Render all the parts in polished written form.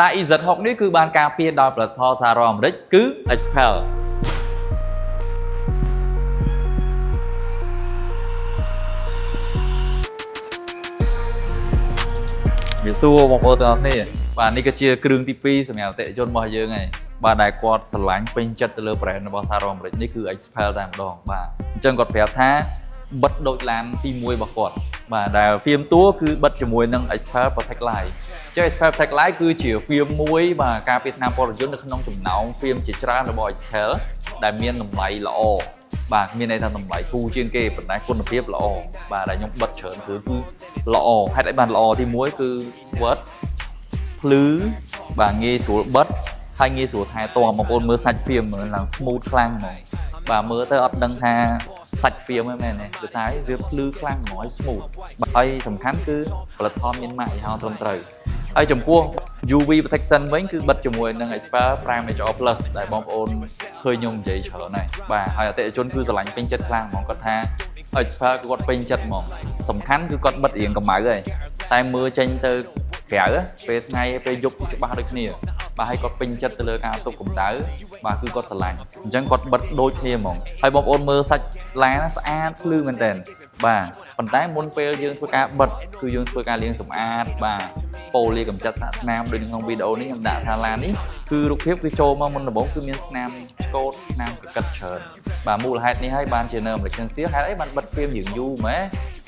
đại ý giật họcនេះគឺបានការពារដោយផលិតផលសារអាមេរិកគឺ Expel វាសួរបងប្អូនទាំងអស់គ្នាបាទនេះក៏ជាគ្រឿងទី2សម្រាប់អតិថិជនរបស់យើងហើយបាទដែលគាត់ស្រឡាញ់ពេញចិត្តទៅលើ brand របស់សារអាមេរិកនេះគឺ Expel តែម្ដងបាទអញ្ចឹងគាត់ប្រាប់ថាបិទដូចឡានទី1របស់គាត់បាទដែល film តួគឺបិទជាមួយនឹង Expel Protect Light ចុះ Expel Protect Light គឺជា film មួយបាទការពារថ្នាំពណ៌រយន្តនៅក្នុងចំណោម film ជាច្រើនរបស់ Expel ដែលមានតម្លៃល្អបាទមានន័យថាតម្លៃធូរជាងគេប៉ុន្តែគុណភាពល្អបាទដែលខ្ញុំបិទច្រើនគឺល្អហេតុអីបានល្អទី1គឺ Sword ភ្លឺបាទងាយស្រួលបិទហើយងាយស្រួលថែទាំបងប្អូនមើលសាច់ film មើលឡើង smooth ខ្លាំងហ្មងបាទមើលទៅអត់ដឹងថាសាច់ film ហ្នឹងមែនទេគឺថាវាភ្លឺខ្លាំងហ្មងហើយ smooth បាទហើយសំខាន់គឺផលិតផលមានម៉ាកយីហោត្រឹមត្រូវហើយចំពោះ UV protection វិញគឺបិទជាមួយនឹង Expel Prime HR Plus ដែលបងប្អូនឃើញខ្ញុំនិយាយច្រើនហើយបាទហើយអតិថិជនគឺស្រឡាញ់ពេញចិត្តខ្លាំងហ្មងគាត់ថា Expel គឺគាត់ពេញចិត្តហ្មងសំខាន់គឺគាត់បិទរៀងកម្ៅហើយតែមើលចេញទៅក្រៅពេលថ្ងៃពេលយប់គឺច្បាស់ដូចគ្នាបាទហើយគាត់ពេញចិត្តទៅលើការទប់កម្ដៅបាទគឺគាត់ស្រឡាញ់អញ្ចឹងគាត់បិទដូចគ្នាហ្មងហើយបងប្អូនមើលសាច់ឡានស្អាតភ្លឺមែនតើបាទប៉ុន្តែមុនពេលយើងធ្វើការបិទគឺយើងធ្វើការលាងសម្អាតបាទប៉ូលីកម្ចាត់ស្នាមដូចក្នុងវីដេអូនេះខ្ញុំដាក់ថាឡាននេះគឺរូបភាពគឺចូលមកមុនដំបូងគឺមានស្នាមឆ្កូតស្នាមកកិតច្រើនបាទមូលហេតុនេះហើយបានជានៅអាមេរិកសៀហេតុអីបានបិទ film យើងយូរម៉េច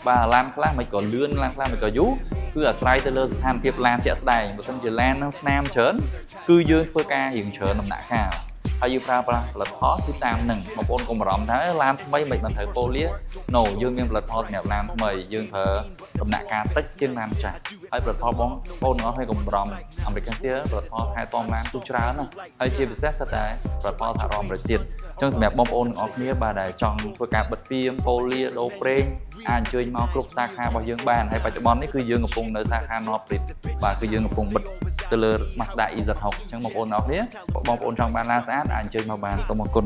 បាទឡានខ្លះមិនក៏លឿនឡានខ្លះមិនក៏យូរគឺអាស្រ័យទៅលើស្ថានភាពឡានជាក់ស្ដែងបើមិនជាឡាននឹងស្នាមច្រើនគឺយើងធ្វើការរៀងច្រើនដំណាក់កាលហើយយើងប្រើប្រាស់ផលិតផលគឺតាមនឹងបងប្អូនកុំបារម្ភថាឡានថ្មីមិនត្រូវប៉ូលីណូយើងមានផលិតផលសម្រាប់ឡានថ្មីយើងប្រើដំណាក់កាលតិចជាងឡានចាស់ហើយផលិតផលបងប្អូនទាំងអស់ហើយកុំបារម្ភអាមេរិកសៀផលិតផលខែតំឡានទូច្រើនណាស់ហើយជាពិសេសសិតតែផលិតផលសហរដ្ឋអាមេរិកទៀតអញ្ចឹងសម្រាប់បងប្អូនទាំងអស់គ្នាបាទដែលចង់ធ្វើការបិទហ្វៀមប៉ូលីដូរប្រេងអាចអញ្ជើញមកគ្រប់សាខារបស់យើងបានហើយបច្ចុប្បន្ននេះគឺយើងកំពុងនៅសាខា North Bridge បាទគឺយើងកំពុងបិទទៅលើ Mazda EZ60 អញ្ចឹងបងប្អូនទាំងអស់គ្នាបងប្អូនចង់បានឡានស្អាតអាចអញ្ជើញមកបានសូមអរគុណ